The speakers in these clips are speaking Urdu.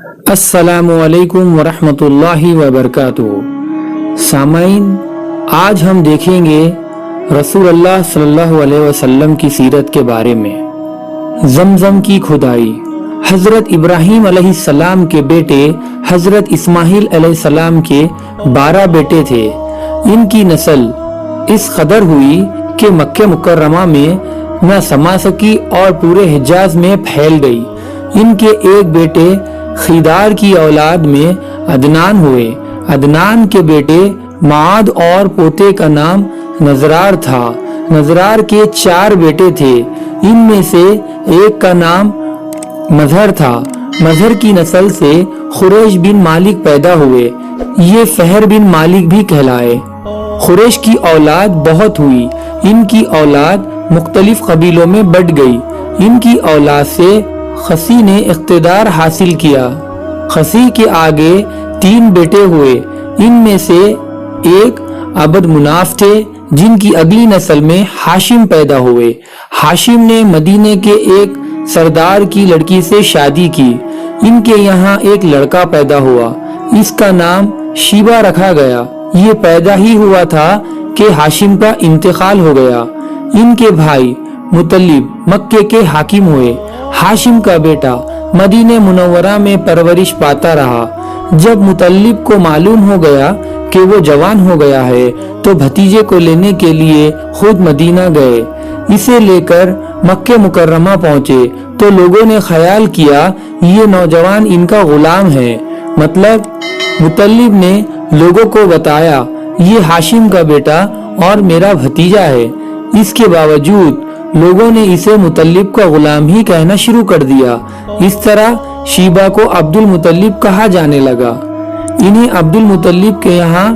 السلام علیکم ورحمۃ اللہ وبرکاتہ۔ سامعین، آج ہم دیکھیں گے رسول اللہ صلی اللہ علیہ وسلم کی سیرت کے بارے میں۔ زمزم کی کھدائی۔ حضرت ابراہیم علیہ السلام کے بیٹے حضرت اسماعیل علیہ السلام کے 12 بیٹے تھے۔ ان کی نسل اس قدر ہوئی کہ مکہ مکرمہ میں نہ سما سکی اور پورے حجاز میں پھیل گئی۔ ان کے ایک بیٹے خیدار کی اولاد میں عدنان ہوئے۔ عدنان کے بیٹے معاد اور پوتے کا نام نزرار تھا۔ نزرار کے 4 بیٹے تھے، ان میں سے ایک کا نام مظہر تھا۔ مظہر کی نسل سے قریش بن مالک پیدا ہوئے، یہ فہر بن مالک بھی کہلائے۔ قریش کی اولاد بہت ہوئی، ان کی اولاد مختلف قبیلوں میں بٹ گئی۔ ان کی اولاد سے خسی نے اقتدار حاصل کیا۔ خسی کے آگے 3 بیٹے ہوئے، ان میں سے ایک عبد مناف تھے، جن کی اگلی نسل میں ہاشم پیدا ہوئے۔ ہاشم نے مدینے کے ایک سردار کی لڑکی سے شادی کی۔ ان کے یہاں ایک لڑکا پیدا ہوا، اس کا نام شیبہ رکھا گیا۔ یہ پیدا ہی ہوا تھا کہ ہاشم کا انتقال ہو گیا۔ ان کے بھائی مطلب مکے کے حاکم ہوئے۔ ہاشم کا بیٹا مدینہ منورہ میں پرورش پاتا رہا۔ جب مطلب کو معلوم ہو گیا کہ وہ جوان ہو گیا ہے تو بھتیجے کو لینے کے لیے خود مدینہ گئے۔ اسے لے کر مکہ مکرمہ پہنچے تو لوگوں نے خیال کیا یہ نوجوان ان کا غلام ہے۔ مطلب مطلب نے لوگوں کو بتایا یہ ہاشم کا بیٹا اور میرا بھتیجا ہے۔ اس کے باوجود لوگوں نے اسے مطلب کا غلام ہی کہنا شروع کر دیا۔ اس طرح شیبہ کو عبد المطلب کہا جانے لگا۔ انہیں عبد المطلب کے یہاں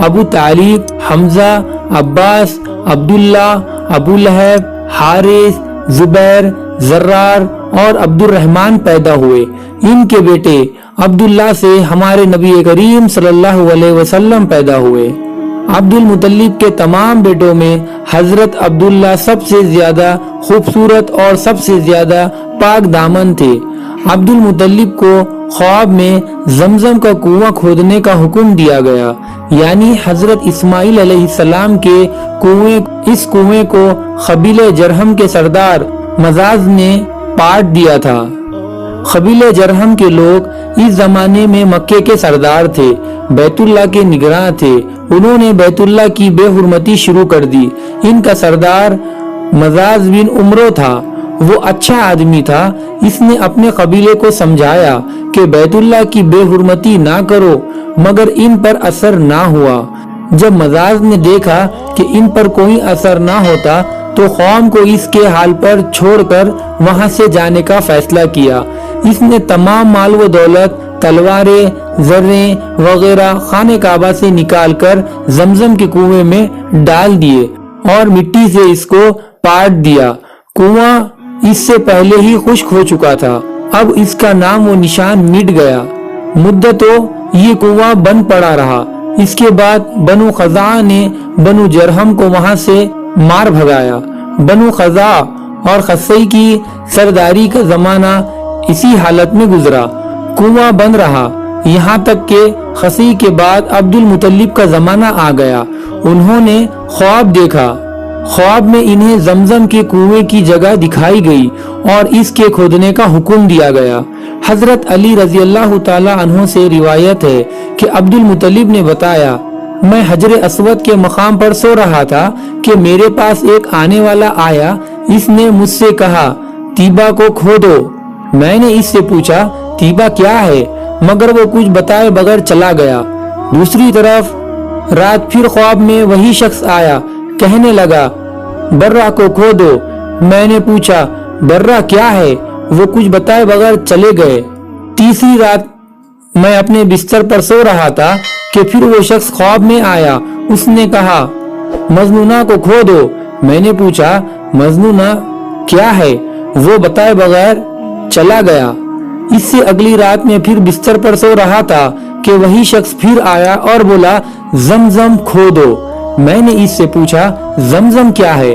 ابو طالب، حمزہ، عباس، عبداللہ، ابو لہب، حارث، زبیر، زرار اور عبد الرحمن پیدا ہوئے۔ ان کے بیٹے عبداللہ سے ہمارے نبی کریم صلی اللہ علیہ وسلم پیدا ہوئے۔ عبد المطلب کے تمام بیٹوں میں حضرت عبداللہ سب سے زیادہ خوبصورت اور سب سے زیادہ پاک دامن تھے۔ عبد المطلب کو خواب میں زمزم کا کنواں کھودنے کا حکم دیا گیا، یعنی حضرت اسماعیل علیہ السلام کے کنویں۔ اس کنویں کو قبیلہ جرہم کے سردار مزاز نے پاٹ دیا تھا۔ قبیلہ جرہم کے لوگ اس زمانے میں مکے کے سردار تھے، بیت اللہ کے نگراں تھے۔ انہوں نے بیت اللہ کی بے حرمتی شروع کر دی۔ ان کا سردار مزاز بن عمرو تھا، وہ اچھا آدمی تھا۔ اس نے اپنے قبیلے کو سمجھایا کہ بیت اللہ کی بے حرمتی نہ کرو، مگر ان پر اثر نہ ہوا۔ جب مزاز نے دیکھا کہ ان پر کوئی اثر نہ ہوتا تو قوم کو اس کے حال پر چھوڑ کر وہاں سے جانے کا فیصلہ کیا۔ اس نے تمام مال و دولت، تلواریں، زریں وغیرہ خانہ کعبہ سے نکال کر زمزم کے کنویں میں ڈال دیے اور مٹی سے اس کو پاٹ دیا۔ کنواں اس سے پہلے ہی خشک ہو چکا تھا، اب اس کا نام و نشان مٹ گیا۔ مدتوں یہ کنواں بند پڑا رہا۔ اس کے بعد بنو خزاعہ نے بنو جرہم کو وہاں سے مار بھگایا۔ بنو خزاعہ اور خصی کی سرداری کا زمانہ اسی حالت میں گزرا، کنواں بند رہا، یہاں تک کہ خصی کے بعد عبد المطلب کا زمانہ آ گیا۔ انہوں نے خواب دیکھا۔ خواب میں انہیں زمزم کے کنویں کی جگہ دکھائی گئی اور اس کے کھودنے کا حکم دیا گیا۔ حضرت علی رضی اللہ تعالی عنہ سے روایت ہے کہ عبد المطلب نے بتایا، میں حجر اسود کے مقام پر سو رہا تھا کہ میرے پاس ایک آنے والا آیا۔ اس نے مجھ سے کہا طیبہ کو کھودو۔ میں نے اس سے پوچھا طیبہ کیا ہے، مگر وہ کچھ بتائے بغیر چلا گیا۔ دوسری طرف رات پھر خواب میں وہی شخص آیا، کہنے لگا برہ کو کھودو۔ میں نے پوچھا برہ کیا ہے، وہ کچھ بتائے بغیر چلے گئے۔ تیسری رات میں اپنے بستر پر سو رہا تھا کہ پھر وہ شخص خواب میں آیا۔ اس نے کہا مجنونہ کو کھودو۔ میں نے پوچھا مجنونہ کیا ہے، وہ بتائے بغیر چلا گیا۔ اس سے اگلی رات میں پھر بستر پر سو رہا تھا کہ وہی شخص پھر آیا اور بولا زمزم کھودو۔ میں نے اس سے پوچھا زمزم کیا ہے،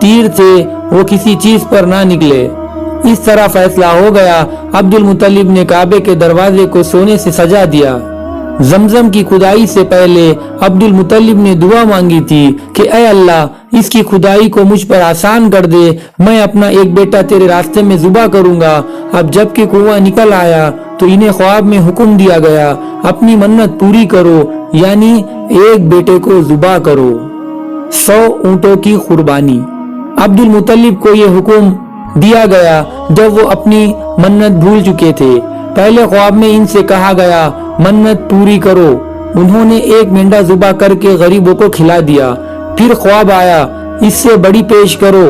تیر تھے وہ کسی چیز پر نہ نکلے۔ اس طرح فیصلہ ہو گیا۔ عبد المطلب نے کعبے کے دروازے کو سونے سے سجا دیا۔ زمزم کی کھدائی سے پہلے عبد المطلب نے دعا مانگی تھی کہ اے اللہ اس کی کھدائی کو مجھ پر آسان کر دے، میں اپنا ایک بیٹا تیرے راستے میں ذبح کروں گا۔ اب جب کہ کنواں نکل آیا تو انہیں خواب میں حکم دیا گیا اپنی منت پوری کرو، یعنی ایک بیٹے کو ذبح کرو۔ 100 اونٹوں کی قربانی۔ عبد المطلب کو یہ حکم دیا گیا جب وہ اپنی منت بھول چکے تھے۔ پہلے خواب میں ان سے کہا گیا منت پوری کرو، انہوں نے ایک مینڈا ذبح کر کے غریبوں کو کھلا دیا۔ پھر خواب آیا اس سے بڑی پیش کرو،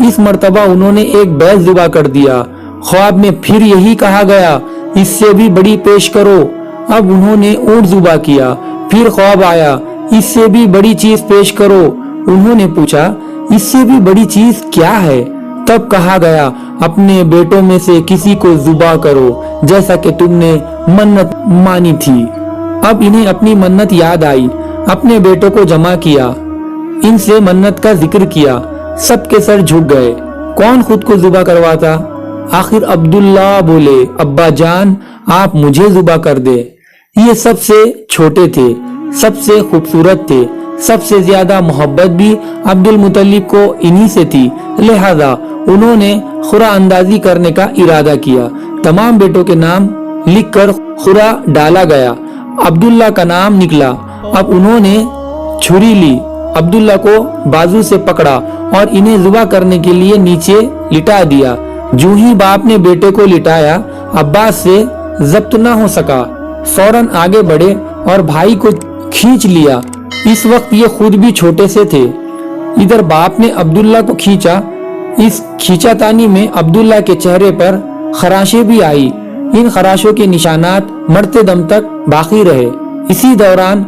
اس مرتبہ انہوں نے ایک بیل ذبح کر دیا۔ خواب میں پھر یہی کہا گیا اس سے بھی بڑی پیش کرو، اب انہوں نے اونٹ ذبح کیا۔ پھر خواب آیا اس سے بھی بڑی چیز پیش کرو، انہوں نے پوچھا اس سے بھی بڑی چیز کیا ہے؟ تب کہا گیا اپنے بیٹوں میں سے کسی کو ذبح کرو جیسا کہ تم نے منت مانی تھی۔ اب انہیں اپنی منت یاد آئی، اپنے بیٹوں کو جمع کیا، ان سے منت کا ذکر کیا، سب کے سر جھک گئے۔ کون خود کو ذبح کرواتا؟ آخر عبداللہ بولے ابا جان آپ مجھے ذبح کر دے۔ یہ سب سے چھوٹے تھے، سب سے خوبصورت تھے، سب سے زیادہ محبت بھی عبد المطلب کو انہی سے تھی، لہذا انہوں نے خرا اندازی کرنے کا ارادہ کیا۔ تمام بیٹوں کے نام لکھ کر خرا ڈالا گیا، عبداللہ کا نام نکلا۔ اب انہوں نے چھری لی، عبداللہ کو بازو سے پکڑا اور انہیں ذبح کرنے کے لیے نیچے لٹا دیا۔ جو ہی باپ نے بیٹے کو لٹایا عباس سے ضبط نہ ہو سکا، فوراً آگے بڑھے اور بھائی کو کھینچ لیا۔ اس وقت یہ خود بھی چھوٹے سے تھے۔ ادھر باپ نے عبداللہ کو کھینچا، اس کھینچا تانی میں عبداللہ کے چہرے پر خراشیں بھی آئی، ان خراشوں کے نشانات مرتے دم تک باقی رہے۔ اسی دوران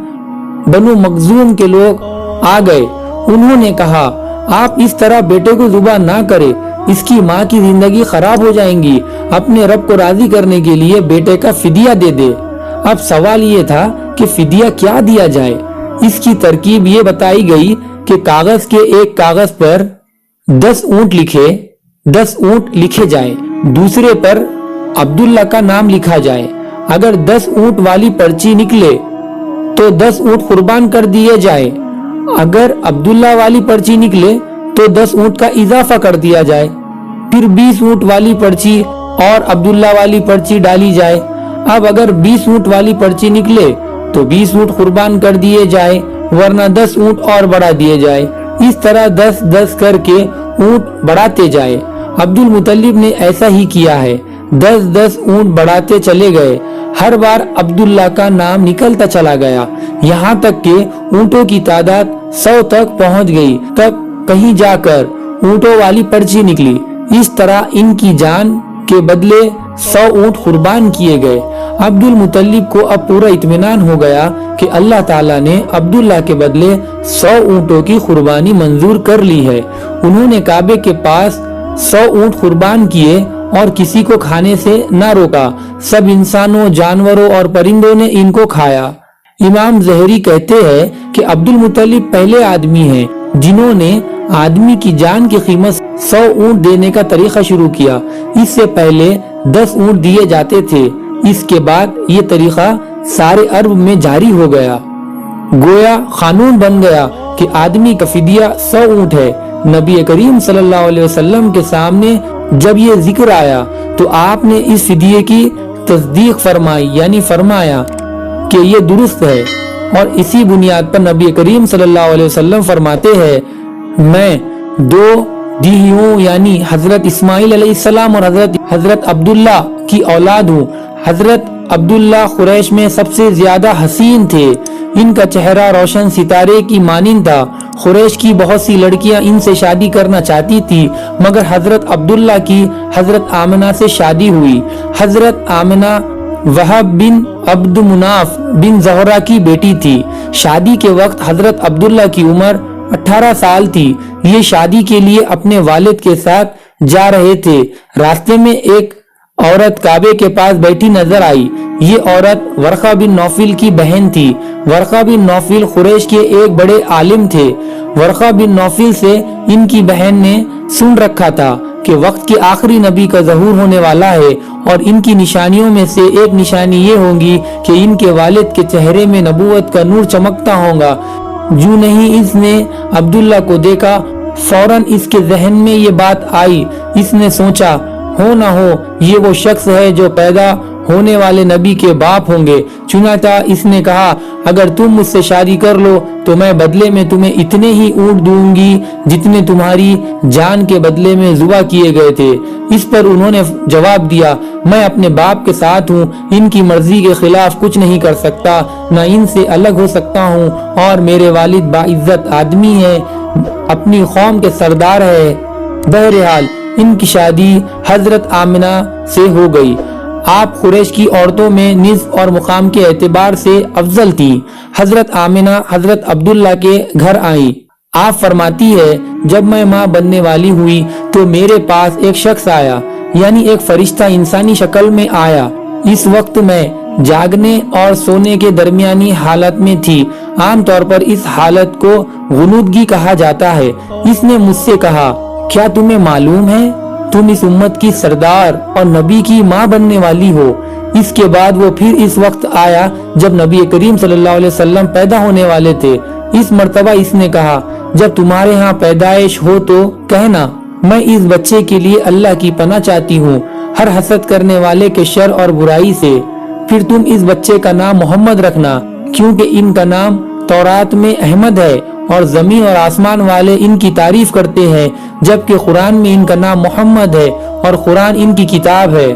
بنو مخزوم کے لوگ آ گئے، انہوں نے کہا آپ اس طرح بیٹے کو ذبح نہ کرے، اس کی ماں کی زندگی خراب ہو جائیں گی، اپنے رب کو راضی کرنے کے لیے بیٹے کا فدیہ دے دے۔ اب سوال یہ تھا کہ فدیہ کیا دیا جائے؟ اس کی ترکیب یہ بتائی گئی کہ کاغذ کے ایک کاغذ پر 10 اونٹ لکھے جائیں، دوسرے پر عبداللہ کا نام لکھا جائے۔ اگر 10 اونٹ والی پرچی نکلے تو 10 اونٹ قربان کر دیے جائے، اگر عبداللہ والی پرچی نکلے تو 10 اونٹ کا اضافہ کر دیا جائے، پھر 20 اونٹ والی پرچی اور عبداللہ والی پرچی ڈالی جائے۔ اب اگر 20 اونٹ والی پرچی نکلے تو 20 اونٹ قربان کر دیے جائے، ورنہ 10 اونٹ اور بڑھا دیے جائے۔ اس طرح 10-10 کر کے اونٹ بڑھاتے جائے۔ عبد المطلب نے ایسا ہی کیا ہے، 10-10 اونٹ بڑھاتے چلے گئے، ہر بار عبداللہ کا نام نکلتا چلا گیا، یہاں تک کہ اونٹوں کی تعداد 100 تک پہنچ گئی۔ تب کہیں جا کر اونٹوں والی پرچی نکلی، اس طرح ان کی جان کے بدلے 100 اونٹ قربان کیے گئے۔ عبد المطلب کو اب پورا اطمینان ہو گیا کہ اللہ تعالیٰ نے عبداللہ کے بدلے 100 اونٹوں کی قربانی منظور کر لی ہے۔ انہوں نے کعبے کے پاس 100 اونٹ قربان کیے اور کسی کو کھانے سے نہ روکا، سب انسانوں، جانوروں اور پرندوں نے ان کو کھایا۔ امام زہری کہتے ہیں کہ عبد المطلب پہلے آدمی ہیں جنہوں نے آدمی کی جان کی قیمت 100 اونٹ دینے کا طریقہ شروع کیا۔ اس سے پہلے 10 اونٹ دیے جاتے تھے، اس کے بعد یہ طریقہ سارے عرب میں جاری ہو گیا، گویا قانون بن گیا کہ آدمی کا فدیہ 100 اونٹ ہے۔ نبی کریم صلی اللہ علیہ وسلم کے سامنے جب یہ ذکر آیا تو آپ نے اس فدیے کی تصدیق فرمائی، یعنی فرمایا کہ یہ درست ہے، اور اسی بنیاد پر نبی کریم صلی اللہ علیہ وسلم فرماتے ہیں میں 2 دیہیوں یعنی حضرت اسماعیل علیہ السلام اور حضرت عبداللہ کی اولاد ہوں۔ حضرت عبداللہ قریش میں سب سے زیادہ حسین تھے، ان کا چہرہ روشن ستارے کی مانند تھا۔ قریش کی بہت سی لڑکیاں ان سے شادی کرنا چاہتی تھی، مگر حضرت عبداللہ کی حضرت آمنہ سے شادی ہوئی۔ حضرت آمنہ وہب بن عبد مناف بن زہرہ کی بیٹی تھی۔ شادی کے وقت حضرت عبداللہ کی عمر 18 سال تھی۔ یہ شادی کے لیے اپنے والد کے ساتھ جا رہے تھے، راستے میں ایک عورت کعبے کے پاس بیٹھی نظر آئی۔ یہ عورت ورقہ بن نوفل کی بہن تھی۔ ورقہ بن نوفل قریش کے ایک بڑے عالم تھے۔ ورقہ بن نوفل سے ان کی بہن نے سن رکھا تھا کہ وقت کے آخری نبی کا ظہور ہونے والا ہے، اور ان کی نشانیوں میں سے ایک نشانی یہ ہوگی کہ ان کے والد کے چہرے میں نبوت کا نور چمکتا ہوگا۔ جو نہیں اس نے عبداللہ کو دیکھا، فوراً اس کے ذہن میں یہ بات آئی۔ اس نے سوچا ہو نہ ہو یہ وہ شخص ہے جو پیدا ہونے والے نبی کے باپ ہوں گے۔ چنانچہ اس نے کہا اگر تم مجھ سے شادی کر لو تو میں بدلے میں تمہیں اتنے ہی اونٹ دوں گی جتنے تمہاری جان کے بدلے میں ذبح کیے گئے تھے۔ اس پر انہوں نے جواب دیا میں اپنے باپ کے ساتھ ہوں، ان کی مرضی کے خلاف کچھ نہیں کر سکتا، نہ ان سے الگ ہو سکتا ہوں، اور میرے والد باعزت آدمی ہے، اپنی قوم کے سردار ہے۔ بہرحال ان کی شادی حضرت آمنہ سے ہو گئی۔ آپ قریش کی عورتوں میں نصب اور مقام کے اعتبار سے افضل تھی۔ حضرت آمنہ حضرت عبداللہ کے گھر آئیں۔ آپ فرماتی ہے جب میں ماں بننے والی ہوئی تو میرے پاس ایک شخص آیا، یعنی ایک فرشتہ انسانی شکل میں آیا۔ اس وقت میں جاگنے اور سونے کے درمیانی حالت میں تھی۔ عام طور پر اس حالت کو غنودگی کہا جاتا ہے۔ اس نے مجھ سے کہا کیا تمہیں معلوم ہے تم اس امت کی سردار اور نبی کی ماں بننے والی ہو؟ اس کے بعد وہ پھر اس وقت آیا جب نبی کریم صلی اللہ علیہ وسلم پیدا ہونے والے تھے۔ اس مرتبہ اس نے کہا جب تمہارے ہاں پیدائش ہو تو کہنا میں اس بچے کے لیے اللہ کی پناہ چاہتی ہوں ہر حسد کرنے والے کے شر اور برائی سے۔ پھر تم اس بچے کا نام محمد رکھنا، کیونکہ ان کا نام تورات میں احمد ہے اور زمین اور آسمان والے ان کی تعریف کرتے ہیں، جبکہ قرآن میں ان کا نام محمد ہے اور قرآن ان کی کتاب ہے۔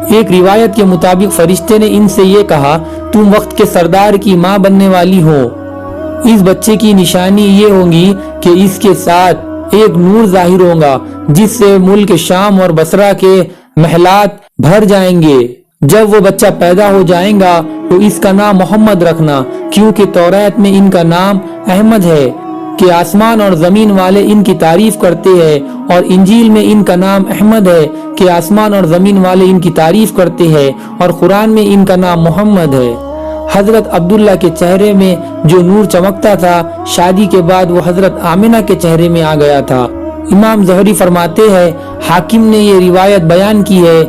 ایک روایت کے مطابق فرشتے نے ان سے یہ کہا تم وقت کے سردار کی ماں بننے والی ہو۔ اس بچے کی نشانی یہ ہوگی کہ اس کے ساتھ ایک نور ظاہر ہوگا جس سے ملک شام اور بصرہ کے محلات بھر جائیں گے۔ جب وہ بچہ پیدا ہو جائے گا تو اس کا نام محمد رکھنا، کیونکہ تورات میں ان کا نام احمد ہے کہ آسمان اور زمین والے ان کی تعریف کرتے ہیں، اور انجیل میں ان کا نام احمد ہے کہ آسمان اور زمین والے ان کی تعریف کرتے ہیں، اور قرآن میں ان کا نام محمد ہے۔ حضرت عبداللہ کے چہرے میں جو نور چمکتا تھا شادی کے بعد وہ حضرت آمنہ کے چہرے میں آ گیا تھا۔ امام زہری فرماتے ہیں حاکم نے یہ روایت بیان کی ہے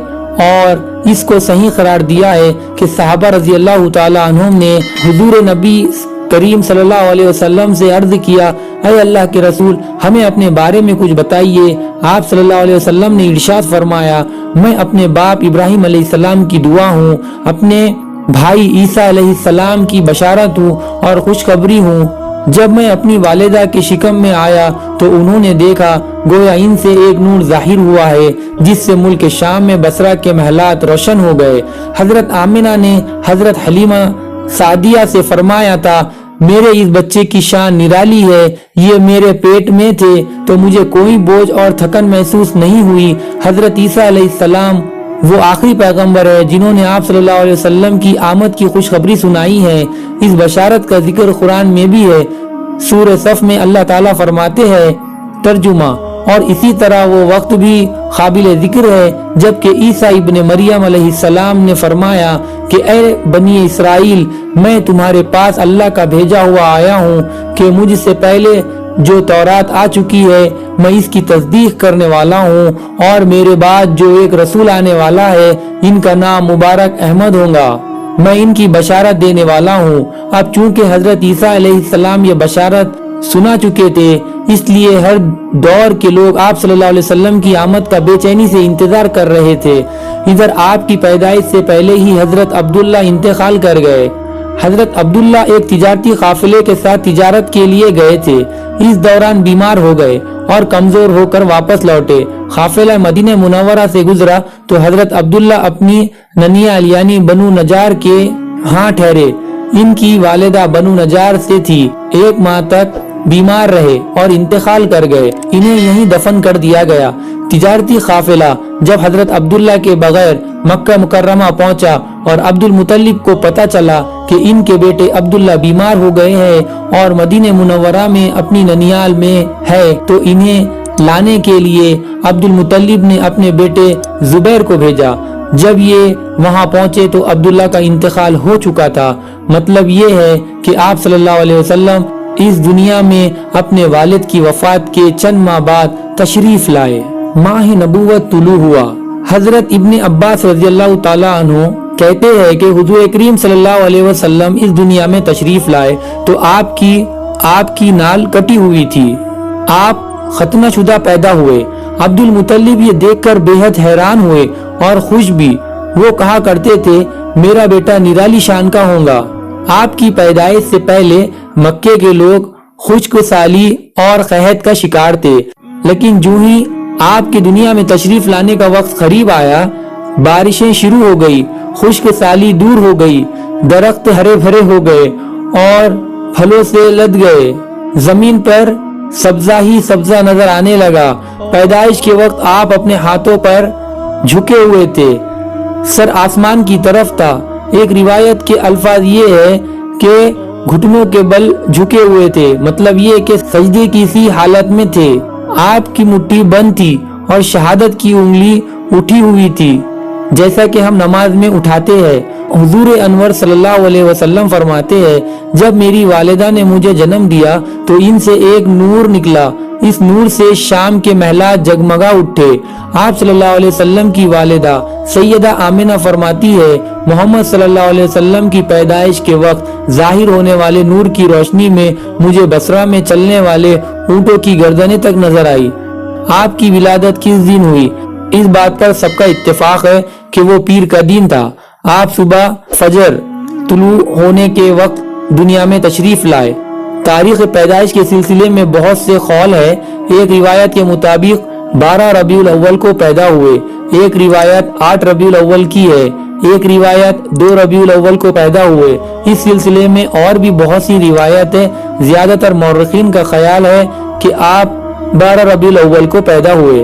اور اس کو صحیح قرار دیا ہے کہ صحابہ رضی اللہ تعالی عنہم نے حضور نبی کریم صلی اللہ علیہ وسلم سے عرض کیا اے اللہ کے رسول ہمیں اپنے بارے میں کچھ بتائیے۔ آپ صلی اللہ علیہ وسلم نے ارشاد فرمایا میں اپنے باپ ابراہیم علیہ السلام کی دعا ہوں، اپنے بھائی عیسیٰ علیہ السلام کی بشارت ہوں اور خوشخبری ہوں۔ جب میں اپنی والدہ کے شکم میں آیا تو انہوں نے دیکھا گویا ان سے ایک نور ظاہر ہوا ہے جس سے ملک شام میں بصرہ کے محلات روشن ہو گئے۔ حضرت آمنہ نے حضرت حلیمہ سعدیہ سے فرمایا تھا میرے اس بچے کی شان نرالی ہے، یہ میرے پیٹ میں تھے تو مجھے کوئی بوجھ اور تھکن محسوس نہیں ہوئی۔ حضرت عیسیٰ علیہ السلام وہ آخری پیغمبر ہے جنہوں نے آپ صلی اللہ علیہ وسلم کی آمد کی خوشخبری سنائی ہے۔ اس بشارت کا ذکر قرآن میں بھی ہے۔ سورہ صف میں اللہ تعالیٰ فرماتے ہیں ترجمہ اور اسی طرح وہ وقت بھی قابل ذکر ہے جبکہ عیسیٰ ابن مریم علیہ السلام نے فرمایا کہ اے بنی اسرائیل میں تمہارے پاس اللہ کا بھیجا ہوا آیا ہوں کہ مجھ سے پہلے جو تورات آ چکی ہے میں اس کی تصدیق کرنے والا ہوں، اور میرے بعد جو ایک رسول آنے والا ہے ان کا نام مبارک احمد ہوگا، میں ان کی بشارت دینے والا ہوں۔ اب چونکہ حضرت عیسیٰ علیہ السلام یہ بشارت سنا چکے تھے اس لیے ہر دور کے لوگ آپ صلی اللہ علیہ وسلم کی آمد کا بے چینی سے انتظار کر رہے تھے۔ ادھر آپ کی پیدائش سے پہلے ہی حضرت عبداللہ انتقال کر گئے۔ حضرت عبداللہ ایک تجارتی قافلے کے ساتھ تجارت کے لیے گئے تھے، اس دوران بیمار ہو گئے اور کمزور ہو کر واپس لوٹے۔ قافلہ مدینہ منورہ سے گزرا تو حضرت عبداللہ اپنی ننیال یعنی بنو نجار کے ہاں ٹھہرے۔ ان کی والدہ بنو نجار سے تھی، ایک ماہ تک بیمار رہے اور انتقال کر گئے، انہیں یہیں دفن کر دیا گیا۔ تجارتی قافلہ جب حضرت عبداللہ کے بغیر مکہ مکرمہ پہنچا اور عبد المطلب کو پتہ چلا کہ ان کے بیٹے عبداللہ بیمار ہو گئے ہیں اور مدینہ منورہ میں اپنی ننیال میں ہے تو انہیں لانے کے لیے عبد المطلب نے اپنے بیٹے زبیر کو بھیجا۔ جب یہ وہاں پہنچے تو عبداللہ کا انتقال ہو چکا تھا۔ مطلب یہ ہے کہ آپ صلی اللہ علیہ وسلم اس دنیا میں اپنے والد کی وفات کے چند ماہ بعد تشریف لائے۔ ماہ نبوت طلوع ہوا۔ حضرت ابن عباس رضی اللہ تعالیٰ عنہ کہتے ہیں کہ حضور کریم صلی اللہ علیہ وسلم اس دنیا میں تشریف لائے تو آپ کی نال کٹی ہوئی تھی، آپ ختنہ شدہ پیدا ہوئے۔ عبد المطلب یہ دیکھ کر بے حد حیران ہوئے اور خوش بھی۔ وہ کہا کرتے تھے میرا بیٹا نرالی شان کا ہوگا۔ آپ کی پیدائش سے پہلے مکے کے لوگ خشک سالی اور قحط کا شکار تھے، لیکن جو ہی آپ کی دنیا میں تشریف لانے کا وقت قریب آیا، بارشیں شروع ہو گئی، خشک سالی دور ہو گئی، درخت ہرے بھرے ہو گئے اور پھلوں سے لد گئے، زمین پر سبزہ ہی سبزہ نظر آنے لگا۔ پیدائش کے وقت آپ اپنے ہاتھوں پر جھکے ہوئے تھے، سر آسمان کی طرف تھا۔ ایک روایت کے الفاظ یہ ہے کہ گھٹنوں کے بل جھکے ہوئے تھے، مطلب یہ کہ سجدے کی سی حالت میں تھے۔ آپ کی مٹھی بند تھی اور شہادت کی انگلی اٹھی ہوئی تھی، جیسا کہ ہم نماز میں اٹھاتے ہیں۔ حضور انور صلی اللہ علیہ وسلم فرماتے ہیں جب میری والدہ نے مجھے جنم دیا تو ان سے ایک نور نکلا، اس نور سے شام کے محلات جگمگا اٹھے۔ آپ صلی اللہ علیہ وسلم کی والدہ سیدہ آمنہ فرماتی ہے محمد صلی اللہ علیہ وسلم کی پیدائش کے وقت ظاہر ہونے والے نور کی روشنی میں مجھے بصرہ میں چلنے والے اونٹوں کی گردنیں تک نظر آئی۔ آپ کی ولادت کس دن ہوئی؟ اس بات پر سب کا اتفاق ہے کہ وہ پیر کا دن تھا۔ آپ صبح فجر طلوع ہونے کے وقت دنیا میں تشریف لائے۔ تاریخ پیدائش کے سلسلے میں بہت سے قول ہے۔ ایک روایت کے مطابق 12 ربیع الاول کو پیدا ہوئے، ایک روایت 8 ربیع الاول کی ہے، ایک روایت 2 ربیع الاول کو پیدا ہوئے۔ اس سلسلے میں اور بھی بہت سی روایت ہے۔ زیادہ تر مورخین کا خیال ہے کہ آپ 12 ربیع الاول کو پیدا ہوئے۔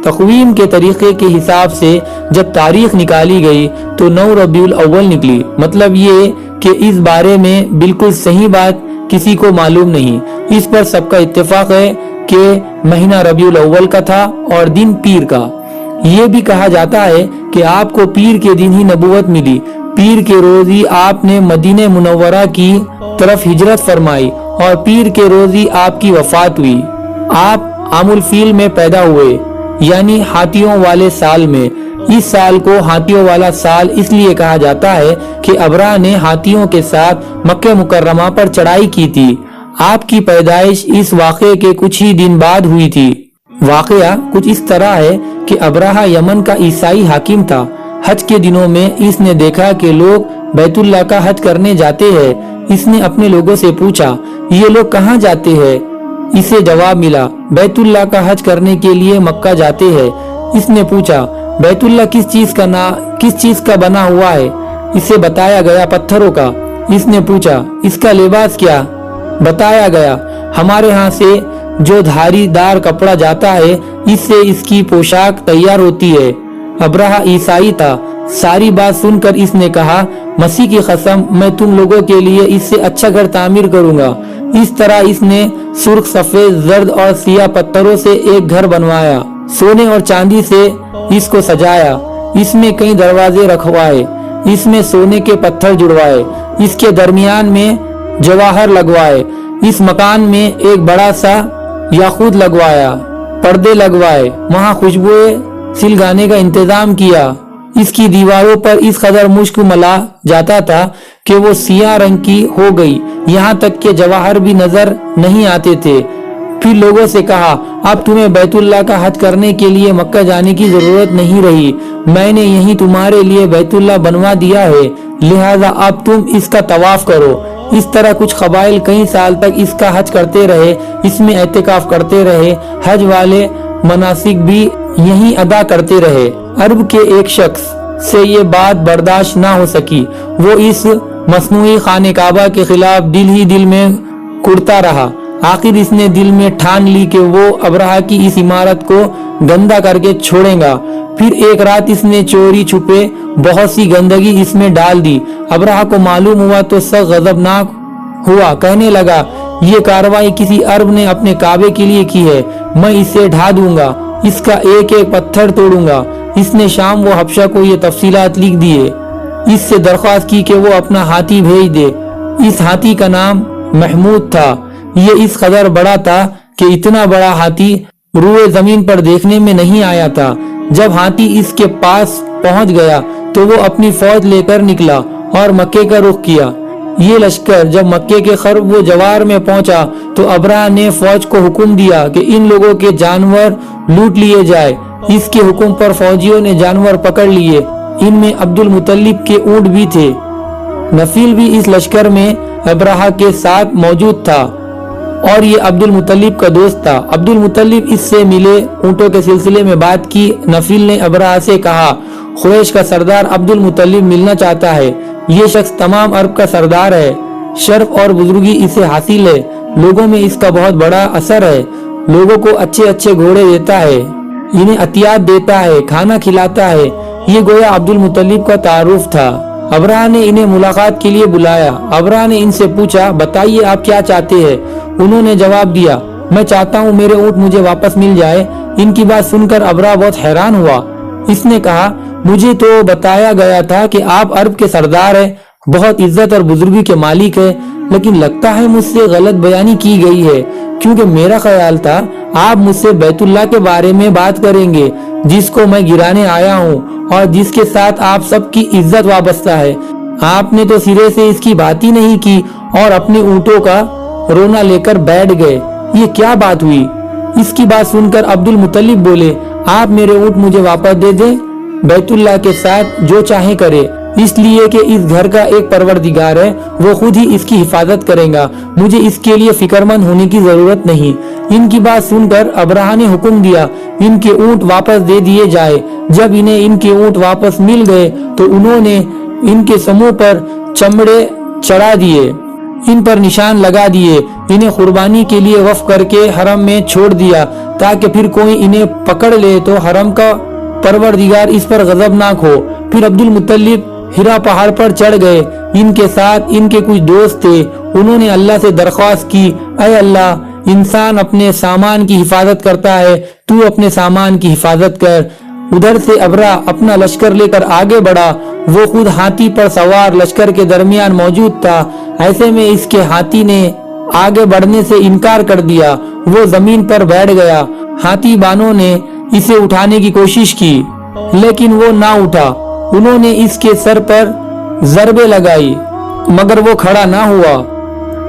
تقویم کے طریقے کے حساب سے جب تاریخ نکالی گئی تو 9 ربیع الاول نکلی۔ مطلب یہ کہ اس بارے میں بالکل صحیح بات کسی کو معلوم نہیں۔ اس پر سب کا اتفاق ہے کہ مہینہ ربیع الاول کا تھا اور دن پیر کا۔ یہ بھی کہا جاتا ہے کہ آپ کو پیر کے دن ہی نبوت ملی۔ پیر کے روز ہی آپ نے مدینہ منورہ کی طرف ہجرت فرمائی اور پیر کے روز ہی آپ کی وفات ہوئی۔ آپ عام الفیل میں پیدا ہوئے، یعنی ہاتھیوں والے سال میں۔ اس سال کو ہاتھیوں والا سال اس لیے کہا جاتا ہے کہ ابرہہ نے ہاتھیوں کے ساتھ مکہ مکرمہ پر چڑھائی کی تھی۔ آپ کی پیدائش اس واقعے کے کچھ ہی دن بعد ہوئی تھی۔ واقعہ کچھ اس طرح ہے کہ ابرہہ یمن کا عیسائی حاکم تھا۔ حج کے دنوں میں اس نے دیکھا کہ لوگ بیت اللہ کا حج کرنے جاتے ہیں۔ اس نے اپنے لوگوں سے پوچھا یہ لوگ کہاں جاتے ہیں؟ اسے جواب ملا بیت اللہ کا حج کرنے کے لیے مکہ جاتے ہیں۔ اس نے پوچھا بیت اللہ کس چیز کا بنا ہوا ہے؟ اسے بتایا گیا پتھروں کا۔ اس نے پوچھا اس کا لباس کیا؟ بتایا گیا ہمارے ہاں سے جو دھاری دار کپڑا جاتا ہے اس سے اس کی پوشاک تیار ہوتی ہے۔ ابرہہ عیسائی تھا۔ ساری بات سن کر اس نے کہا مسیح کی قسم میں تم لوگوں کے لیے اس سے اچھا گھر تعمیر کروں گا۔ اس طرح اس نے سرخ، سفید، زرد اور سیاہ پتھروں سے ایک گھر بنوایا، سونے اور چاندی سے اس کو سجایا، اس میں کئی دروازے رکھوائے، اس میں سونے کے پتھر جڑوائے، اس کے درمیان میں جواہر لگوائے، اس مکان میں ایک بڑا سا یاقوت لگوایا، پردے لگوائے، وہاں خوشبوئیں سلگانے کا انتظام کیا۔ اس کی دیواروں پر اس قدر مشک ملا جاتا تھا کہ وہ سیاہ رنگ کی ہو گئی، یہاں تک کہ جواہر بھی نظر نہیں آتے تھے۔ پھر لوگوں سے کہا اب تمہیں بیت اللہ کا حج کرنے کے لیے مکہ جانے کی ضرورت نہیں رہی، میں نے یہیں تمہارے لیے بیت اللہ بنوا دیا ہے، لہٰذا اب تم اس کا طواف کرو۔ اس طرح کچھ قبائل کئی سال تک اس کا حج کرتے رہے، اس میں اعتکاف کرتے رہے، حج والے مناسک بھی یہیں ادا کرتے رہے۔ عرب کے ایک شخص سے یہ بات برداشت نہ ہو سکی، وہ اس مصنوعی خانہ کعبہ کے خلاف دل ہی دل میں کڑتا رہا۔ آخر اس نے دل میں ٹھان لی کہ وہ ابرہہ کی اس عمارت کو گندا کر کے چھوڑے گا۔ پھر ایک رات اس نے چوری چھپے بہت سی گندگی اس میں ڈال دی۔ ابرہہ کو معلوم ہوا تو سخت غضبناک ہوا، کہنے لگا یہ کارروائی کسی عرب نے اپنے کعبے کے لیے کی ہے، میں اسے ڈھا دوں گا، اس کا ایک ایک پتھر توڑوں گا۔ اس نے شام و حبشہ کو یہ تفصیلات لکھ دیے۔ اس سے درخواست کی کہ وہ اپنا ہاتھی بھیج دے۔ اس ہاتھی کا نام محمود تھا۔ یہ اس قدر بڑا تھا کہ اتنا بڑا ہاتھی روئے زمین پر دیکھنے میں نہیں آیا تھا۔ جب ہاتھی اس کے پاس پہنچ گیا تو وہ اپنی فوج لے کر نکلا اور مکے کا رخ کیا۔ یہ لشکر جب مکے کے خرب و جوار میں پہنچا تو ابرہہ نے فوج کو حکم دیا کہ ان لوگوں کے جانور لوٹ لیے جائے۔ اس کے حکم پر فوجیوں نے جانور پکڑ لیے۔ ان میں عبد المطلب کے اونٹ بھی تھے۔ نفیل بھی اس لشکر میں ابرہہ کے ساتھ موجود تھا اور یہ عبد المطلب کا دوست تھا۔ عبد المطلب اس سے ملے، اونٹوں کے سلسلے میں بات کی۔ نفیل نے ابرہہ سے کہا، قریش کا سردار عبد المطلب ملنا چاہتا ہے۔ یہ شخص تمام عرب کا سردار ہے، شرف اور بزرگی اسے حاصل ہے، لوگوں میں اس کا بہت بڑا اثر ہے، لوگوں کو اچھے اچھے گھوڑے دیتا ہے، انہیں عطیات دیتا ہے، کھانا کھلاتا ہے۔ یہ گویا عبد المطلب کا تعارف تھا۔ ابرہہ نے انہیں ملاقات کے لیے بلایا۔ ابرہہ نے ان سے پوچھا، بتائیے آپ کیا چاہتے ہیں؟ انہوں نے جواب دیا، میں چاہتا ہوں میرے اونٹ مجھے واپس مل جائے۔ ان کی بات سن کر ابرہہ بہت حیران ہوا۔ اس نے کہا، مجھے تو بتایا گیا تھا کہ آپ عرب کے سردار ہیں، بہت عزت اور بزرگی کے مالک ہیں، لیکن لگتا ہے مجھ سے غلط بیانی کی گئی ہے، کیونکہ میرا خیال تھا آپ مجھ سے بیت اللہ کے بارے میں بات کریں گے، جس کو میں گرانے آیا ہوں اور جس کے ساتھ آپ سب کی عزت وابستہ ہے۔ آپ نے تو سرے سے اس کی بات ہی نہیں کی اور اپنے اونٹوں کا رونا لے کر بیٹھ گئے۔ یہ کیا بات ہوئی؟ اس کی بات سن کر عبد المطلب بولے، آپ میرے اونٹ مجھے واپس دے دیں، بیت اللہ کے ساتھ جو چاہے کرے، اس لیے کہ اس گھر کا ایک پروردگار ہے، وہ خود ہی اس کی حفاظت کرے گا، مجھے اس کے لیے فکر مند ہونے کی ضرورت نہیں۔ ان کی بات سن کر ابرہہ نے حکم دیا، ان کے اونٹ واپس دے دیے جائے۔ جب انہیں ان کے اونٹ واپس مل گئے تو انہوں نے ان کے سموں پر چمڑے چڑھا دیے، ان پر نشان لگا دیے، انہیں قربانی کے لیے وقف کر کے حرم میں چھوڑ دیا تاکہ پھر کوئی انہیں پکڑ لے تو حرم کا پروردگار اس پر غضبناک ہو۔ پھر عبد المطلب ہرا پہاڑ پر چڑھ گئے۔ ان کے ساتھ ان کے کچھ دوست تھے۔ انہوں نے اللہ سے درخواست کی، اے اللہ، انسان اپنے سامان کی حفاظت کرتا ہے، تو اپنے سامان کی حفاظت کر۔ ادھر سے ابرہہ اپنا لشکر لے کر آگے بڑھا۔ وہ خود ہاتھی پر سوار لشکر کے درمیان موجود تھا۔ ایسے میں اس کے ہاتھی نے آگے بڑھنے سے انکار کر دیا۔ وہ زمین پر بیٹھ گیا۔ ہاتھی بانوں نے اسے اٹھانے کی کوشش کی لیکن وہ نہ اٹھا۔ انہوں نے اس کے سر پر ضربیں لگائی مگر وہ کھڑا نہ ہوا۔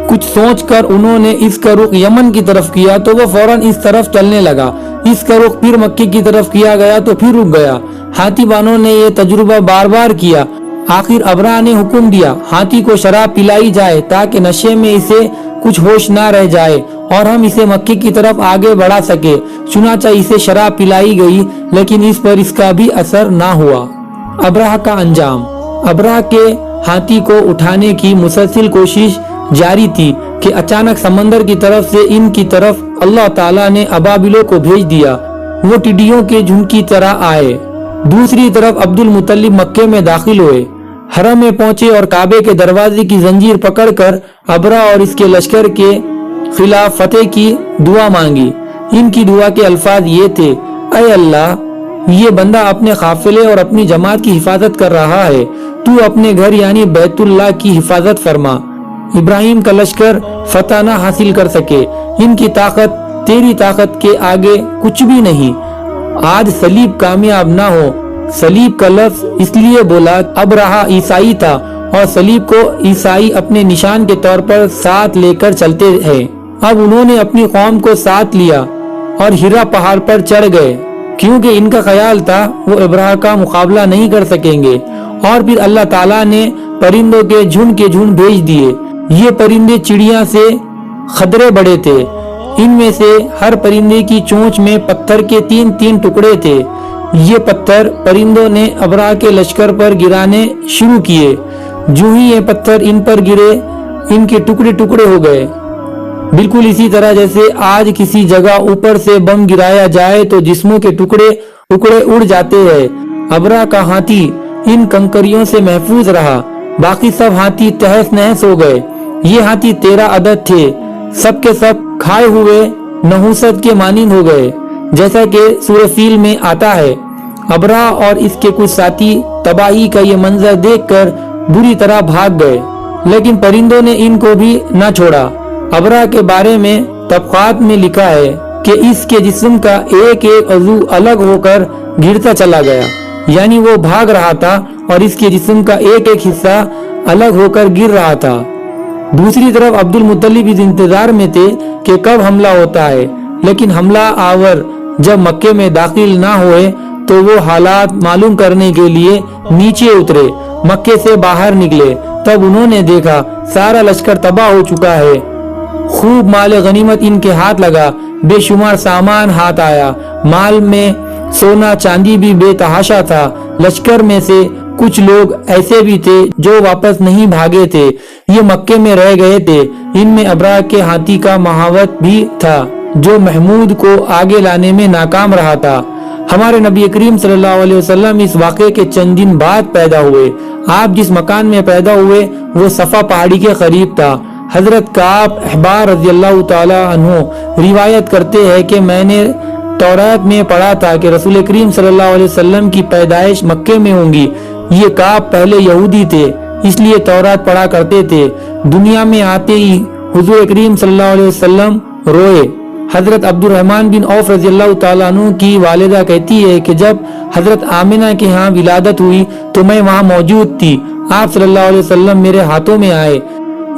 کچھ سوچ کر انہوں نے اس کا رخ یمن کی طرف کیا تو وہ فوراً اس طرف چلنے لگا۔ اس کا رخ پھر مکے کی طرف کیا گیا تو پھر رک گیا۔ ہاتھی بانوں نے یہ تجربہ بار بار کیا۔ آخر ابرہہ نے حکم دیا، ہاتھی کو شراب پلائی جائے تاکہ نشے میں اسے کچھ ہوش نہ رہ جائے اور ہم اسے مکے کی طرف آگے بڑھا سکے۔ چنانچہ اسے شراب پلائی گئی لیکن اس پر اس کا بھی اثر نہ ہوا۔ ابرہہ کا انجام۔ ابرہہ کے ہاتھی کو اٹھانے کی مسلسل کوشش جاری تھی کہ اچانک سمندر کی طرف سے ان کی طرف اللہ تعالیٰ نے ابابیلوں کو بھیج دیا۔ وہ ٹڈیوں کے جھنڈ کی طرح آئے۔ دوسری طرف عبد المطلب مکے میں داخل ہوئے، حرم میں پہنچے اور کعبے کے دروازے کی زنجیر پکڑ کر ابرہہ اور اس کے لشکر کے خلاف فتح کی دعا مانگی۔ ان کی دعا کے الفاظ یہ تھے، اے اللہ، یہ بندہ اپنے قافلے اور اپنی جماعت کی حفاظت کر رہا ہے، تو اپنے گھر یعنی بیت اللہ کی حفاظت فرما۔ ابراہیم کا لشکر فتح نہ حاصل کر سکے، ان کی طاقت تیری طاقت کے آگے کچھ بھی نہیں۔ آج صلیب کامیاب نہ ہو۔ صلیب کا لفظ اس لیے بولا، ابرہہ عیسائی تھا اور صلیب کو عیسائی اپنے نشان کے طور پر ساتھ لے کر چلتے ہیں۔ اب انہوں نے اپنی قوم کو ساتھ لیا اور ہرا پہاڑ پر چڑھ گئے کیونکہ ان کا خیال تھا وہ ابرہہ کا مقابلہ نہیں کر سکیں گے۔ اور پھر اللہ تعالیٰ نے پرندوں کے جھنڈ بھیج دیے۔ یہ پرندے چڑیا سے خدرے بڑے تھے۔ ان میں سے ہر پرندے کی چونچ میں پتھر کے 3 ٹکڑے تھے۔ یہ پتھر پرندوں نے ابرہہ کے لشکر پر گرانے شروع کیے۔ جو ہی یہ پتھر ان پر گرے، ان کے ٹکڑے ہو گئے، بالکل اسی طرح جیسے آج کسی جگہ اوپر سے بم گرایا جائے تو جسموں کے ٹکڑے اڑ جاتے ہیں۔ ابرہہ کا ہاتھی ان کنکریوں سے محفوظ رہا، باقی سب ہاتھی تہس نہس ہو گئے۔ یہ ہاتھی 13 عدد تھے، سب کے سب کھائے ہوئے نحوست کے مانند ہو گئے، جیسا کہ سورہ فیل میں آتا ہے۔ ابرا اور اس کے کچھ ساتھی تباہی کا یہ منظر دیکھ کر بری طرح بھاگ گئے، لیکن پرندوں نے ان کو بھی نہ چھوڑا۔ ابرا کے بارے میں طبقات میں لکھا ہے کہ اس کے جسم کا ایک ایک عضو الگ ہو کر گرتا چلا گیا، یعنی وہ بھاگ رہا تھا اور اس کے جسم کا ایک ایک حصہ الگ ہو کر گر رہا تھا۔ دوسری طرف عبد المطلب اس انتظار میں تھے کہ کب حملہ ہوتا ہے، لیکن حملہ آور جب مکے میں داخل نہ ہوئے تو وہ حالات معلوم کرنے کے لیے نیچے اترے، مکے سے باہر نکلے۔ تب انہوں نے دیکھا سارا لشکر تباہ ہو چکا ہے، خوب مال غنیمت ان کے ہاتھ لگا، بے شمار سامان ہاتھ آیا، مال میں سونا چاندی بھی بے تحاشا تھا۔ لشکر میں سے کچھ لوگ ایسے بھی تھے جو واپس نہیں بھاگے تھے، یہ مکے میں رہ گئے تھے۔ ان میں ابرا کے ہاتھی کا مہاوت بھی تھا جو محمود کو آگے لانے میں ناکام رہا تھا۔ ہمارے نبی کریم صلی اللہ علیہ وسلم اس واقعے کے چند دن بعد پیدا ہوئے۔ آپ جس مکان میں پیدا ہوئے وہ صفا پہاڑی کے قریب تھا۔ حضرت کعب احبار رضی اللہ تعالی عنہ روایت کرتے ہیں کہ میں نے تورات میں پڑھا تھا کہ رسول کریم صلی اللہ علیہ وسلم کی پیدائش مکے میں ہوں گی۔ یہ کعب پہلے یہودی تھے، اس لیے تورات پڑھا کرتے تھے۔ دنیا میں آتے ہی حضور کریم صلی اللہ علیہ وسلم روئے۔ حضرت عبد الرحمن بن عوف رضی اللہ تعالیٰ عنہ کی والدہ کہتی ہے کہ جب حضرت آمنہ کے ہاں ولادت ہوئی تو میں وہاں موجود تھی۔ آپ صلی اللہ علیہ وسلم میرے ہاتھوں میں آئے۔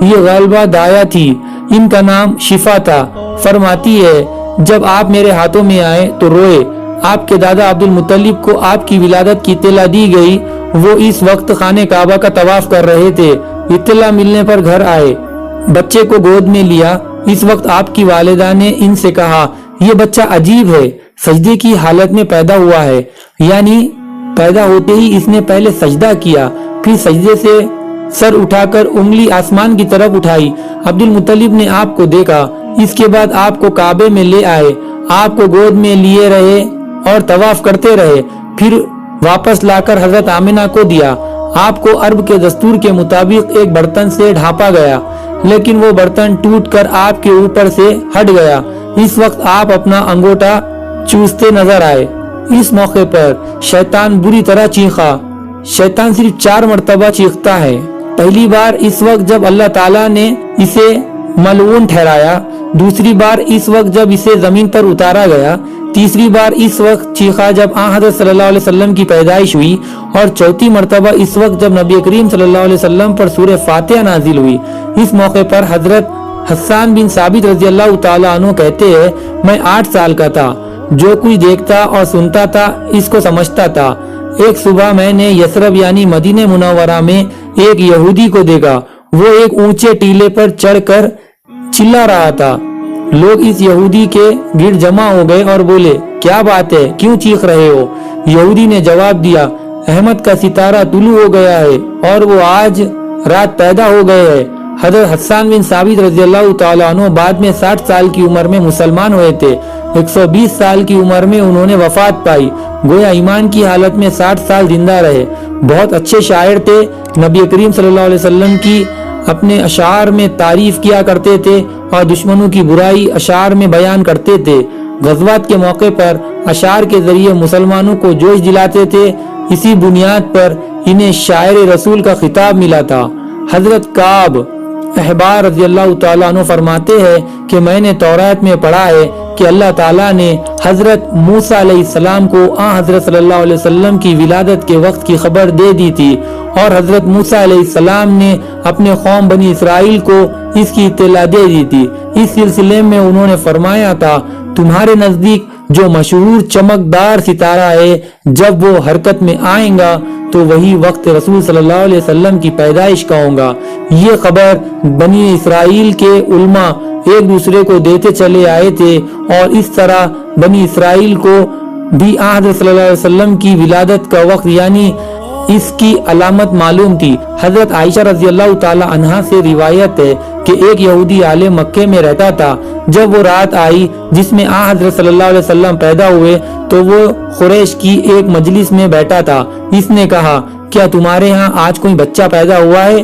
یہ غالبہ دایا تھی، ان کا نام شفا تھا۔ فرماتی ہے جب آپ میرے ہاتھوں میں آئے تو روئے۔ آپ کے دادا عبد المطلب کو آپ کی ولادت کی اطلاع دی گئی، وہ اس وقت خانہ کعبہ کا طواف کر رہے تھے۔ اطلاع ملنے پر گھر آئے، بچے کو گود میں لیا۔ اس وقت آپ کی والدہ نے ان سے کہا یہ بچہ عجیب ہے، سجدے کی حالت میں پیدا ہوا ہے، یعنی پیدا ہوتے ہی اس نے پہلے سجدہ کیا، پھر سجدے سے سر اٹھا کر انگلی آسمان کی طرف اٹھائی۔ عبد المطلب نے آپ کو دیکھا، اس کے بعد آپ کو کعبے میں لے آئے، آپ کو گود میں لیے رہے اور طواف کرتے رہے، پھر واپس لا کر حضرت آمنہ کو دیا۔ آپ کو عرب کے دستور کے مطابق ایک برتن سے ڈھانپا گیا، لیکن وہ برتن ٹوٹ کر آپ کے اوپر سے ہٹ گیا۔ اس وقت آپ اپنا انگوٹھا چوستے نظر آئے۔ اس موقع پر شیطان بری طرح چیخا۔ شیطان صرف 4 مرتبہ چیختا ہے۔ پہلی بار اس وقت جب اللہ تعالیٰ نے اسے ملعون ٹھہرایا، دوسری بار اس وقت جب اسے زمین پر اتارا گیا، تیسری بار اس وقت چیخا جب آن حضرت صلی اللہ علیہ وسلم کی پیدائش ہوئی، اور چوتھی مرتبہ اس وقت جب نبی کریم صلی اللہ علیہ وسلم پر سورہ فاتحہ نازل ہوئی۔ اس موقع پر حضرت حسان بن ثابت رضی اللہ تعالیٰ عنہ کہتے ہیں میں 8 سال کا تھا، جو کچھ دیکھتا اور سنتا تھا اس کو سمجھتا تھا۔ ایک صبح میں نے یثرب یعنی مدینہ منورہ میں ایک یہودی کو دیکھا، وہ ایک اونچے ٹیلے پر چڑھ کر چلا رہا تھا۔ لوگ اس یہودی کے گرد جمع ہو گئے اور بولے کیا بات ہے، کیوں چیخ رہے ہو؟ یہودی نے جواب دیا احمد کا ستارہ طلوع ہو گیا ہے اور وہ آج رات پیدا ہو گئے ہے۔ حضرت حسان بن ثابت رضی اللہ تعالیٰ عنہ بعد میں 60 سال کی عمر میں مسلمان ہوئے تھے۔ 120 سال کی عمر میں انہوں نے وفات پائی، گویا ایمان کی حالت میں 60 سال زندہ رہے۔ بہت اچھے شاعر تھے، نبی کریم صلی اللہ علیہ وسلم کی اپنے اشعار میں تعریف کیا کرتے تھے اور دشمنوں کی برائی اشعار میں بیان کرتے تھے۔ غزوات کے موقع پر اشعار کے ذریعے مسلمانوں کو جوش دلاتے تھے۔ اسی بنیاد پر انہیں شاعر رسول کا خطاب ملا تھا۔ حضرت کعب احبار رضی اللہ تعالیٰ عنہ فرماتے ہیں کہ میں نے تورات میں پڑھا ہے کہ اللہ تعالیٰ نے حضرت موسیٰ علیہ السلام کو حضرت صلی اللہ علیہ وسلم کی ولادت کے وقت کی خبر دے دی تھی، اور حضرت موسیٰ علیہ السلام نے اپنے قوم بنی اسرائیل کو اس کی اطلاع دے دی تھی۔ اس سلسلے میں انہوں نے فرمایا تھا تمہارے نزدیک جو مشہور چمکدار ستارہ ہے جب وہ حرکت میں آئیں گا تو وہی وقت رسول صلی اللہ علیہ وسلم کی پیدائش کا ہوگا۔ یہ خبر بنی اسرائیل کے علماء ایک دوسرے کو دیتے چلے آئے تھے، اور اس طرح بنی اسرائیل کو بھی حضرت صلی اللہ علیہ وسلم کی ولادت کا وقت یعنی اس کی علامت معلوم تھی۔ حضرت عائشہ رضی اللہ تعالی عنہا سے روایت ہے کہ ایک یہودی عالم مکے میں رہتا تھا۔ جب وہ رات آئی جس میں حضرت صلی اللہ علیہ وسلم پیدا ہوئے تو وہ قریش کی ایک مجلس میں بیٹھا تھا۔ اس نے کہا کیا تمہارے ہاں آج کوئی بچہ پیدا ہوا ہے؟